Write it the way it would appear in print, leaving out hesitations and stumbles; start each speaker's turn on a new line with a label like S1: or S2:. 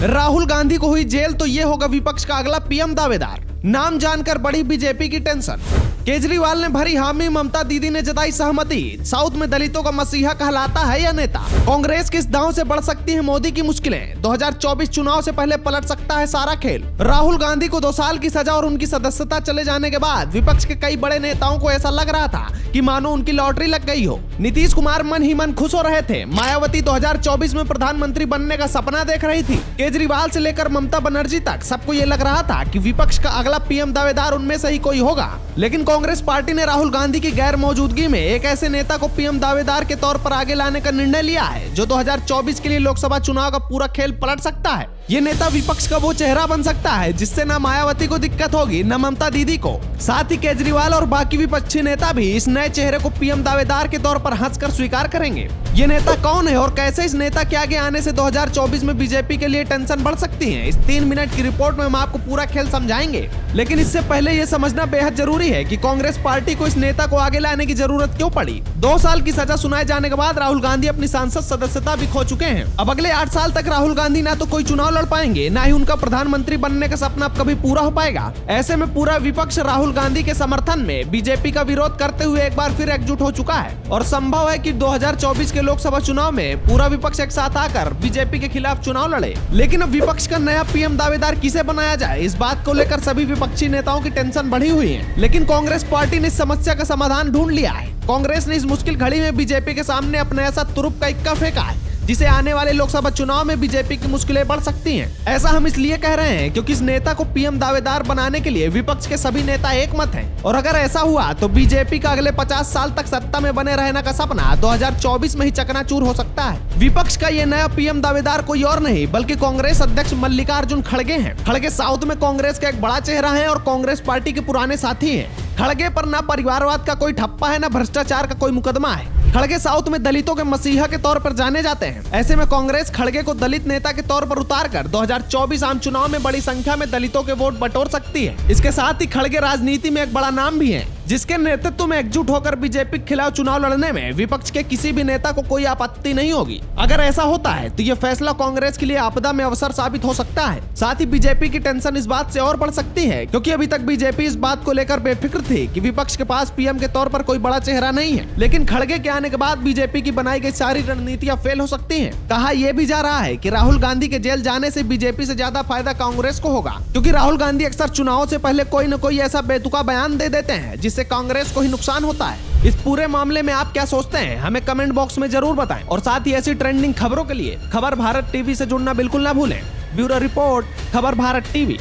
S1: राहुल गांधी को हुई जेल तो ये होगा विपक्ष का अगला पीएम दावेदार। नाम जानकर बढ़ी बीजेपी की टेंशन। केजरीवाल ने भरी हामी, ममता दीदी ने जताई सहमति। साउथ में दलितों का मसीहा कहलाता है यह नेता। कांग्रेस किस दांव से बढ़ सकती है मोदी की मुश्किलें। 2024 चुनाव से पहले पलट सकता है सारा खेल। राहुल गांधी को 2 साल की सजा और उनकी सदस्यता चले जाने के बाद विपक्ष के कई बड़े नेताओं को ऐसा लग रहा था कि मानो उनकी लॉटरी लग गई हो। नीतीश कुमार मन ही मन खुश हो रहे थे। मायावती 2024 में प्रधानमंत्री बनने का सपना देख रही थी। केजरीवाल से लेकर ममता बनर्जी तक सबको ये लग रहा था कि विपक्ष का अगला पीएम दावेदार उनमें से ही कोई होगा। लेकिन कांग्रेस पार्टी ने राहुल गांधी की गैर मौजूदगी में एक ऐसे नेता को पीएम दावेदार के तौर पर आगे लाने का निर्णय लिया है जो 2024 के लिए लोकसभा चुनाव का पूरा खेल पलट सकता है। ये नेता विपक्ष का वो चेहरा बन सकता है जिससे न मायावती को दिक्कत होगी न ममता दीदी को। साथ ही केजरीवाल और बाकी विपक्षी नेता भी इस नए चेहरे को पीएम दावेदार के तौर पर हंसकर स्वीकार करेंगे। ये नेता कौन है और कैसे इस नेता के आगे आने से 2024 में बीजेपी के लिए टेंशन बढ़ सकती है, इस 3 मिनट की रिपोर्ट में हम आपको पूरा खेल समझाएंगे। लेकिन इससे पहले ये समझना बेहद जरूरी है कि कांग्रेस पार्टी को इस नेता को आगे लाने की जरूरत क्यों पड़ी। 2 साल की सजा सुनाए जाने के बाद राहुल गांधी अपनी सांसद सदस्यता भी खो चुके हैं। अब अगले 8 साल तक राहुल गांधी ना तो कोई चुनाव लड़ पाएंगे, ना ही उनका प्रधानमंत्री बनने का सपना कभी पूरा हो पाएगा। ऐसे में पूरा विपक्ष राहुल गांधी के समर्थन में बीजेपी का विरोध करते हुए एक बार फिर एकजुट हो चुका है और संभव है कि 2024 के लोकसभा चुनाव में पूरा विपक्ष एक साथ आकर बीजेपी के खिलाफ चुनाव लड़े। लेकिन अब विपक्ष का नया पीएम दावेदार किसे बनाया जाए, इस बात को लेकर सभी विपक्षी नेताओं की टेंशन बढ़ी हुई है। लेकिन कांग्रेस पार्टी ने इस समस्या का समाधान ढूंढ लिया है। कांग्रेस ने इस मुश्किल घड़ी में बीजेपी के सामने अपना ऐसा तुरुप का इक्का फेंका है जिसे आने वाले लोकसभा चुनाव में बीजेपी की मुश्किलें बढ़ सकती हैं। ऐसा हम इसलिए कह रहे हैं क्योंकि इस नेता को पीएम दावेदार बनाने के लिए विपक्ष के सभी नेता एक मत हैं। और अगर ऐसा हुआ तो बीजेपी का अगले 50 साल तक सत्ता में बने रहने का सपना 2024 में ही चकनाचूर हो सकता है। विपक्ष का ये नया पीएम दावेदार कोई और नहीं बल्कि कांग्रेस अध्यक्ष मल्लिकार्जुन खड़गे हैं। खड़गे साउथ में कांग्रेस का एक बड़ा चेहरा है और कांग्रेस पार्टी के पुराने साथी हैं। खड़गे पर न परिवारवाद का कोई ठप्पा है, न भ्रष्टाचार का कोई मुकदमा है। खड़गे साउथ में दलितों के मसीहा के तौर पर जाने जाते हैं। ऐसे में कांग्रेस खड़गे को दलित नेता के तौर पर उतारकर 2024 आम चुनाव में बड़ी संख्या में दलितों के वोट बटोर सकती है। इसके साथ ही खड़गे राजनीति में एक बड़ा नाम भी है जिसके नेतृत्व में एकजुट होकर बीजेपी के खिलाफ चुनाव लड़ने में विपक्ष के किसी भी नेता को कोई आपत्ति नहीं होगी। अगर ऐसा होता है तो ये फैसला कांग्रेस के लिए आपदा में अवसर साबित हो सकता है। साथ ही बीजेपी की टेंशन इस बात से और बढ़ सकती है क्योंकि अभी तक बीजेपी इस बात को लेकर बेफिक्र थी कि विपक्ष के पास पीएम के तौर पर कोई बड़ा चेहरा नहीं है। लेकिन खड़गे के आने के बाद बीजेपी की बनाई गई सारी रणनीतियां फेल हो सकती हैं। कहा यह भी जा रहा है कि राहुल गांधी के जेल जाने से बीजेपी से ज्यादा फायदा कांग्रेस को होगा क्योंकि राहुल गांधी अक्सर चुनाव से पहले कोई न कोई ऐसा बेतुका बयान दे देते हैं जिससे कांग्रेस को ही नुकसान होता है। इस पूरे मामले में आप क्या सोचते हैं हमें कमेंट बॉक्स में जरूर बताएं और साथ ही ऐसी ट्रेंडिंग खबरों के लिए खबर भारत टीवी से जुड़ना बिल्कुल ना भूलें। ब्यूरो रिपोर्ट, खबर भारत टीवी।